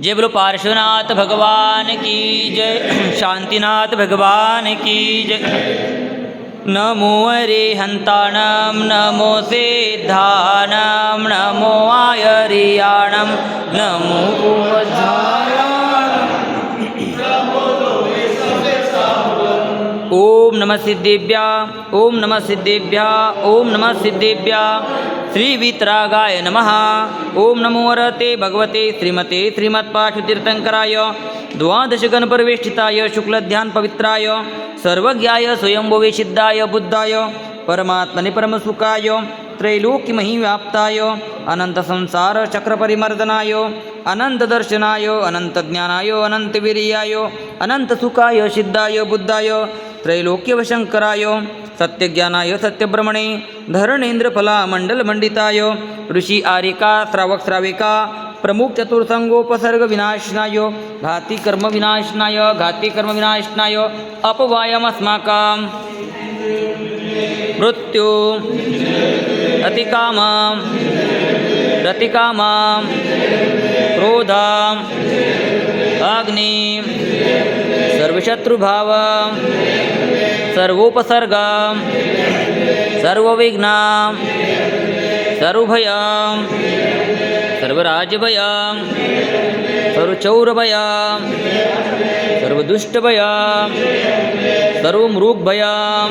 जय बोलो पार्श्वनाथ भगवान की जय। शांतिनाथ भगवान की जय। नमो अरिहंताणं नमो सिद्धाणं नमो आयर्याणं नमो ओम नमः सिद्धेभ्या ओम नमः सिद्धेभ्या ओम नमः सिद्धेभ्या श्री वीतरागाय नमः। ओम नमो वरते भगवते श्रीमते श्रीमत्पार्श्वतीर्थंकराय द्वादश गणपरिवेष्टिताय शुक्लध्यान पवित्राय सर्वज्ञाय स्वयंभुवे सिद्धाय बुद्धाय परमात्मने परमसुखाय त्रैलोक्यमहिव्याप्ताय अनंत संसार चक्र परिमर्दनाय अनंत दर्शनाय अनंत ज्ञानाय अनंत वीर्याय अनंत सुखाय सिद्धाय बुद्धाय त्रैलोक्यवशंकराय सत्यज्ञानाय सत्यब्रह्मणे धरणेन्द्रफला मंडलमंडिताय ऋषि आरिका श्रावक श्राविका प्रमुख चतुर्थंगोपसर्ग विनाशनाय घाती कर्म विनाशनाय अपवायमस्माकं मृत्यु अतिकामां प्रतिकामां क्रोधां अग्निं सर्वशत्रुभावं सर्वोपसर्गं सर्वविघ्नं सर्वभयं सर्वराज्यभयं सर्वचौरभयं सर्वदुष्टभयं सर्वमृगभयं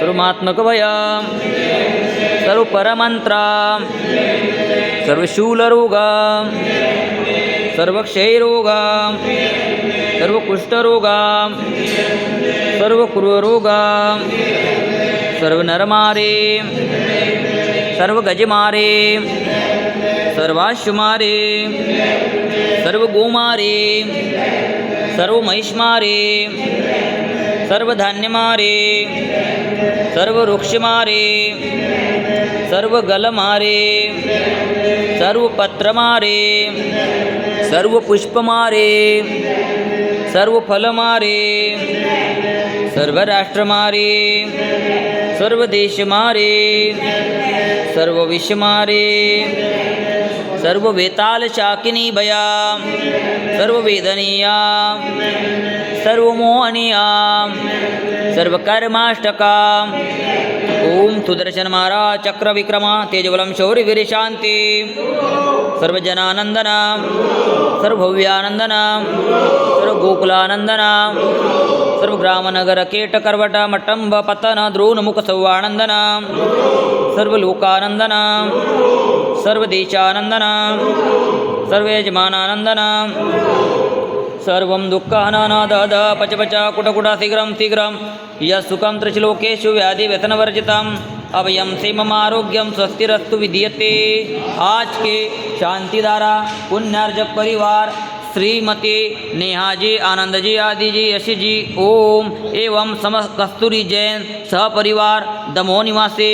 सर्वमात्मकभयं सर्वपरमन्त्रं सर्वशूलरोगं सर्वक्षयरोगं सर्वकुष्ठरोगं सर्वकुर्वरोगं सर्वनरमारे सर्वगजमारे सर्वाश्वमारे सर्वगोमारे सर्वमहिष्मारे सर्वधान्यमारे सर्ववृक्षमारे सर्वगलमारे सर्वपत्रमारे सर्वपुष्पमारे सर्वफलमारे सर्वराष्ट्रमारे सर्वदेशमारे सर्वविश्वमारे सर्ववेतालशाकिनी भया सर्ववेदनीया सर्वमोहनीया सर्वकर्माष्टका ओम सुदर्शन महाराज चक्र विक्रमा तेजबलम शौर्य वीर शांति सर्वजनानंदना सर्वभव्यानंदना सर्वगोकुलानंदना सर्वग्रामनगर केटकर्वट मट्टंब पतन द्रोणमुख सौवानंदना सर्वलोकानंदना सर्वदेशानंदना सर्वयजमानानंदना सर्वं दुःखहननदद पचपच कुटकुट शीघ्रं यत्सुखं त्रिश्लोकेषु व्याधिव्यसनवर्जितम् अभयं क्षेममारोग्यं स्वस्तिरस्तु विधीयते। आज के शांतिधारा पुण्यार्जक परिवार श्रीमती नेहाजी आनंदजी आदिजी यशीजी ओम एवं कस्तूरी जैन सहपरिवार दमोह निवासी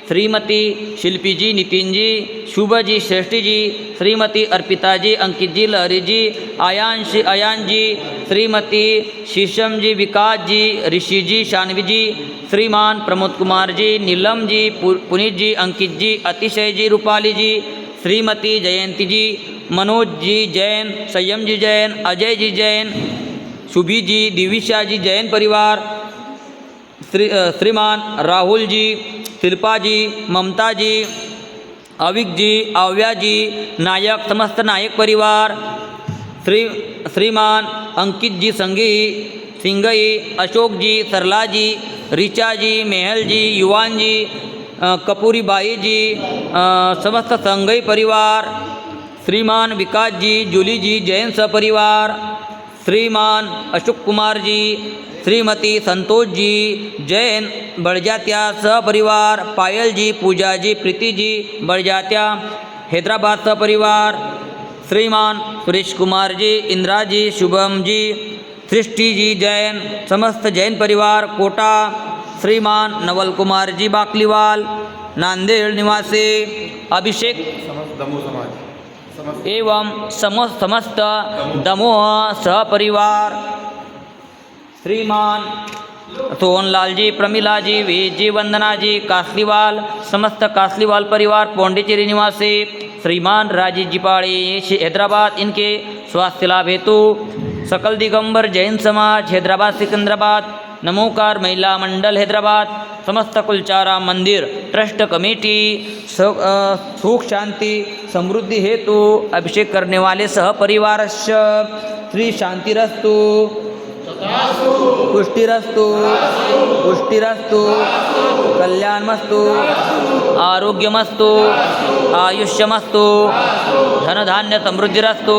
श्रीमती शिल्पीजी नितिनजी शुभजी श्रेष्ठीजी श्रीमती अर्पिताजी अंकितजी लहरीजी आयांजी श्रीमती शीशमजी विकासजी ऋषिजी शानवीजी श्रीमान प्रमोद कुमारजी नीलमजी पुनीतजी अंकितजी अतिशयजी रूपालीजी श्रीमती जयंतीजी मनोजजी जैन संयमजी जैन अजयजी जैन शुभीजी दिविशाजी जैन परिवार श्रीमान राहुलजी शिल्पाजी ममताजी अविकजी आव्याजी नायक समस्त नायक परिवार श्रीमान अंकितजी सिंगई अशोकजी सरलाजी रिचाजी मेहलजी युवानजी कपूरीबाईजी समस्त संगई परिवार श्रीमान विकासजी जुलीजी जैन सपरिवार श्रीमान अशोक कुमारजी श्रीमती संतोषजी जैन बड़जात्या सहपरिवार पायलजी पूजाजी प्रीतिजी बड़जात्या हैदराबाद सहपरिवार श्रीमान सुरेश कुमारजी इंद्राजी शुभमजी सृष्टिजी जैन समस्त जैन परिवार कोटा श्रीमान नवल कुमारजी बाकलीवाल नांदेड़ निवासी अभिषेक एवं समस्त दमोह सहपरिवार श्रीमान सोहनलालजी, प्रमिलाजी, वीरजी, वंदनाजी, कासलीवाल, समस्त कासलीवाल परिवार पौंडीचेरी निवासी श्रीमान राजेशजी पाड़े हैदराबाद, इनके स्वास्थ्य लाभ हेतु सकल दिगंबर जैन समाज हैदराबाद सिकंदराबाद, नमोकार महिला मंडल हैदराबाद, समस्त कुलचारा मंदिर ट्रस्ट कमेटी सुख शांति समृद्धि हेतु अभिषेक करने वाले सह परिवार श्री शांतिरस्तु, पुष्टिरस्तु, पुष्टिरस्तु, कल्याणमस्तु, आरोग्यमस्तु, आयुष्यमस्तु, धनधान्य समृद्धिरस्तु।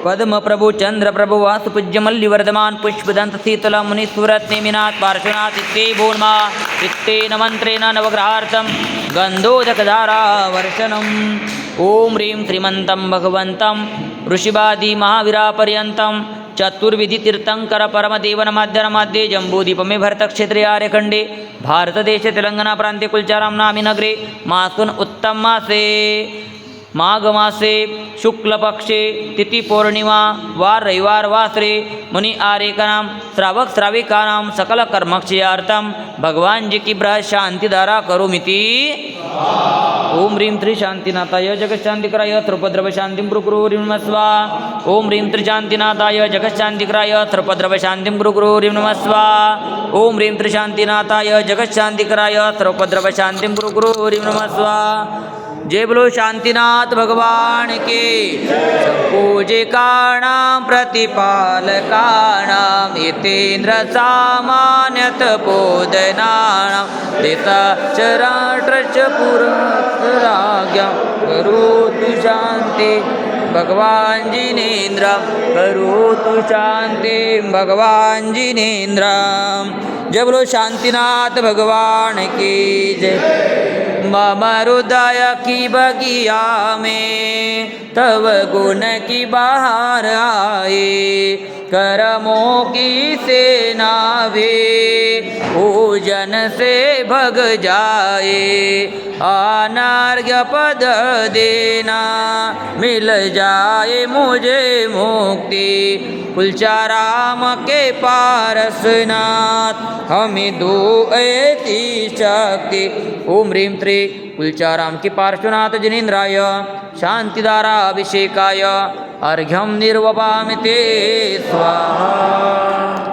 पद्म प्रभु चंद्र प्रभु वास्तु पूज्य मल्ली वर्धमान पुष्पदंत शीतल मुनीश्वरत नेमिनाथ पार्श्वनाथ इत्ते भून्मा इत्तेन मंत्रेण नवग्रहार्थं गंधोदकधारा वर्षणम्। ओम ह्रीं श्रीमन्तं भगवन्तं ऋषिवादी महावीरापर्यन्तं चतुर्विधि तीर्थंकर परमदेवनमाद्यनमाद्ये जम्बूदीपमे भरतक्षेत्रे आर्यखंडे भारतदेशे तेलंगाना प्रान्ते कुलचारां नामी नगरे मासुन उत्तम मासे माघ मासे शुक्लपक्षे तिथि पौर्णिमा वार रविवार वासरे मुनि आर्यकानां श्रावक श्राविकानां सकल कर्मक्षयार्थं भगवान जी की बृहत् शांतिधारा करोमीति। ओम ह्रीं त्रिशांतिनाथाय जगशांतिकराय सर्वोपद्रव शांतिं गुरुर्गुरुर् नमः स्वाहा। ओम ह्रीं त्रिशांतिनाथाय जगशांतिकराय सर्वोपद्रव शांतिं गुरुर्गुरुर् नमः स्वाहा। ओम ह्रीं त्रिशांतिनाथाय जगशांतिकराय सर्वोपद्रव शांतिं गुरुर्गुरुर् नमः स्वाहा। जय बोलो शांतिनाथ भगवान के। पूजिकाणां प्रतिपालकाणां यतेन्द्र सामान्यत बोधनानां देशचराचरश्च पुरस्सराज्ञां करोतु शांति भगवान जिनेन्द्र करोतु शांति भगवान जिनेन्द्र। जय बोलो शांतिनाथ भगवान की जय। मम हृदय की बगिया में तव गुण की बहार आए, करमों की सेना वे पूजन से भग जाए। अनार्घ्य पद देना मिल जाए मुझे मुक्ति, कुलचाराम के पारसनाथ हमें दो ऐसी शक्ति। ओम ह्रीं त्रि कुलचाराम की पार्श्वनाथ जिनेन्द्राय शांतिधारा अभिषेकाय अर्घ्यं निर्वपामि ते स्वाहा।